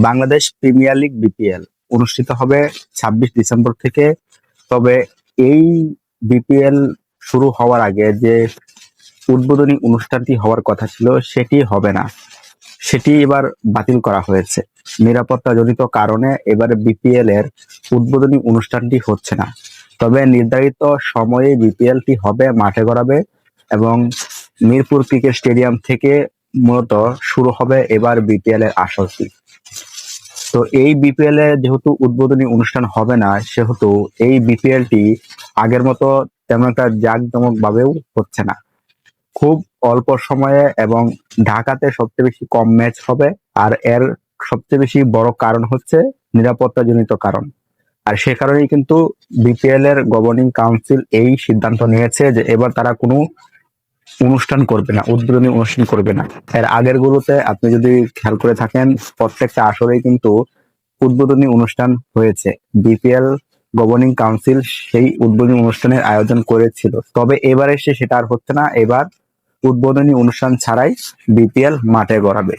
Bangladesh premier league BPL অনুষ্ঠিত হবে 26 December থেকে। তবে এই বিপিএল শুরু হওয়ার আগে যে উদ্বোধনী অনুষ্ঠানটি হওয়ার কথা ছিল সেটি হবে না, সেটি এবার বাতিল করা হয়েছে। নিরাপত্তাজনিত কারণে এবারে বিপিএল এর উদ্বোধনী অনুষ্ঠানটি হচ্ছে না। তবে নির্ধারিত সময়ে বিপিএলটি হবে, মাঠে গড়াবে এবং মিরপুর ক্রিকেট স্টেডিয়াম থেকে মূলত শুরু হবে এবার বিপিএল এর আসরটি। তো এই বিপিএল এ যেহেতু উদ্বোধনী অনুষ্ঠান হবে না, সেহেতু এই বিপিএলটি আগের মতো তেমন একটা জাঁকজমক ভাবেও হচ্ছে না। খুব অল্প সময়ে এবং ঢাকাতে সবচেয়ে বেশি কম ম্যাচ হবে। আর এর সবচেয়ে বেশি বড় কারণ হচ্ছে নিরাপত্তাজনিত কারণ। আর সে কারণেই কিন্তু বিপিএল এর গভর্নিং কাউন্সিল এই সিদ্ধান্ত নিয়েছে যে এবার তারা কোনো অনুষ্ঠান করবে না, উদ্বোধনী অনুষ্ঠান করবে না। এর আগের গুলোতে আপনি যদি খেয়াল করে থাকেন, প্রত্যেকটা আসরেই কিন্তু উদ্বোধনী অনুষ্ঠান হয়েছে। বিপিএল গভর্নিং কাউন্সিল সেই উদ্বোধনী অনুষ্ঠানের আয়োজন করেছিল, তবে এবারে সেটা আর হচ্ছে না। এবার উদ্বোধনী অনুষ্ঠান ছাড়াই বিপিএল মাঠে গড়াবে।